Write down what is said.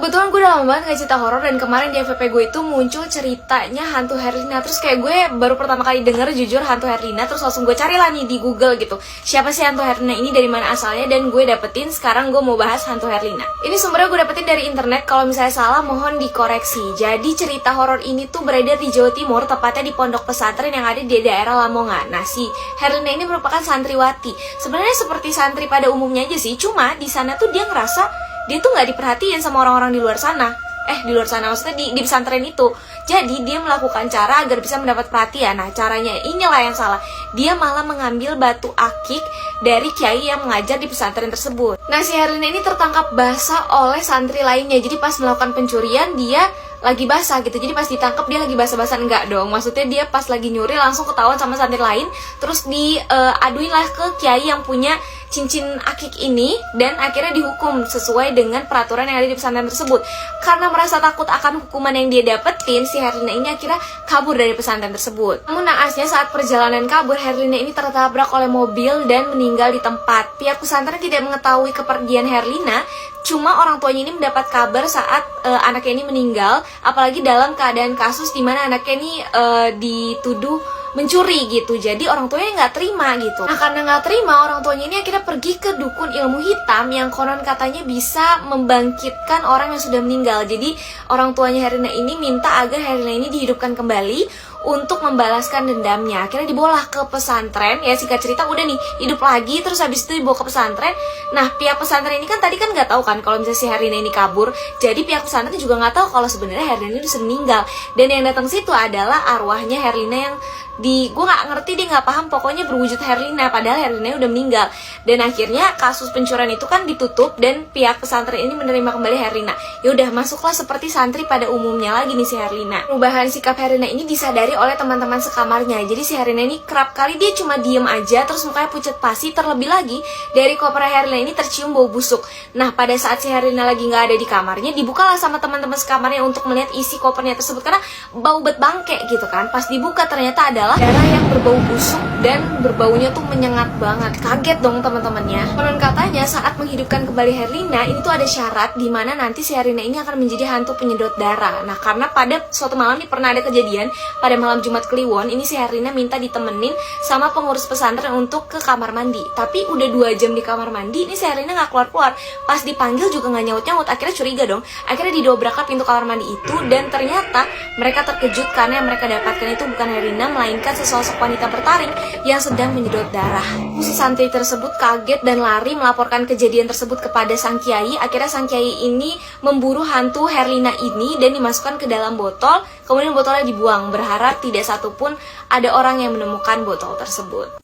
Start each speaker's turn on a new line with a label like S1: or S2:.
S1: Kebetulan gue udah lama banget gak cerita horor, dan kemarin di FYP gue itu muncul ceritanya hantu Herlina. Terus kayak gue baru pertama kali denger jujur hantu Herlina, terus langsung gue cari lah nih di Google gitu, siapa sih hantu Herlina ini, dari mana asalnya, dan gue dapetin sekarang gue mau bahas hantu Herlina. Ini sumbernya gue dapetin dari internet, kalau misalnya salah mohon dikoreksi. Jadi cerita horor ini tuh beredar di Jawa Timur, tepatnya di pondok pesantren yang ada di daerah Lamongan. Nah, si Herlina ini merupakan santriwati. Sebenarnya seperti santri pada umumnya aja sih, cuma di sana tuh dia ngerasa dia tuh nggak diperhatiin sama orang-orang di luar sana. Di luar sana maksudnya di pesantren itu. Jadi dia melakukan cara agar bisa mendapat perhatian. Nah, caranya inilah yang salah. Dia malah mengambil batu akik dari kiai yang mengajar di pesantren tersebut. Nah, si Herlina ini tertangkap basah oleh santri lainnya. Jadi pas melakukan pencurian dia lagi basah gitu. Jadi pas ditangkap dia lagi basah-basah, enggak dong. Maksudnya dia pas lagi nyuri langsung ketahuan sama santri lain, terus diaduin lah ke kiai yang punya cincin akik ini, dan akhirnya dihukum sesuai dengan peraturan yang ada di pesantren tersebut. Karena merasa takut akan hukuman yang dia dapetin, si Herlina ini akhirnya kabur dari pesantren tersebut. Namun naasnya saat perjalanan kabur, Herlina ini tertabrak oleh mobil dan meninggal di tempat. Pihak pesantren tidak mengetahui kepergian Herlina, cuma orang tuanya ini mendapat kabar saat anaknya ini meninggal, apalagi dalam keadaan kasus di mana anaknya ini dituduh mencuri gitu. Jadi orang tuanya nggak terima gitu. Nah, karena nggak terima, orang tuanya ini akhirnya pergi ke dukun ilmu hitam yang konon katanya bisa membangkitkan orang yang sudah meninggal. Jadi orang tuanya Herlina ini minta agar Herlina ini dihidupkan kembali untuk membalaskan dendamnya. Akhirnya dibawa ke pesantren, ya singkat cerita udah nih hidup lagi, terus habis itu dibawa ke pesantren. Nah, pihak pesantren ini kan tadi kan nggak tahu kan kalau misalnya si Herlina ini kabur. Jadi pihak pesantren juga nggak tahu kalau sebenarnya Herlina ini sudah meninggal. Dan yang datang situ adalah arwahnya Herlina yang gue nggak ngerti, dia nggak paham, pokoknya berwujud Herlina, padahal Herlina udah meninggal. Dan akhirnya kasus pencurian itu kan ditutup dan pihak pesantren ini menerima kembali Herlina. Ya udah, masuklah seperti santri pada umumnya lagi nih si Herlina. Perubahan sikap Herlina ini disadari oleh teman-teman sekamarnya. Jadi si Herlina ini kerap kali dia cuma diem aja, terus mukanya pucat pasi. Terlebih lagi dari koper Herlina ini tercium bau busuk. Nah, pada saat si Herlina lagi nggak ada di kamarnya, dibukalah sama teman-teman sekamarnya untuk melihat isi kopernya tersebut, karena bau bet bangke gitu kan. Pas dibuka ternyata adalah darah yang berbau busuk dan berbaunya tuh menyengat banget. Kaget dong teman-temannya. Konon katanya saat menghidupkan kembali Herlina ini tuh ada syarat di mana nanti si Herlina ini akan menjadi hantu penyedot darah. Nah, karena pada suatu malam nih pernah ada kejadian pada malam Jumat Kliwon, ini si Herlina minta ditemenin sama pengurus pesantren untuk ke kamar mandi. Tapi udah 2 jam di kamar mandi, ini si Herlina nggak keluar-keluar. Pas dipanggil juga nggak nyaut-nyaut. Akhirnya curiga dong. Akhirnya didobrak pintu kamar mandi itu, dan ternyata mereka terkejut karena yang mereka dapatkan itu bukan Herlina, melainkan sesosok wanita bertaring yang sedang menyedot darah. Si santri tersebut kaget dan lari melaporkan kejadian tersebut kepada sang kiai. Akhirnya sang kiai ini memburu hantu Herlina ini dan dimasukkan ke dalam botol. Kemudian botolnya dibuang, berharap tidak satupun ada orang yang menemukan botol tersebut.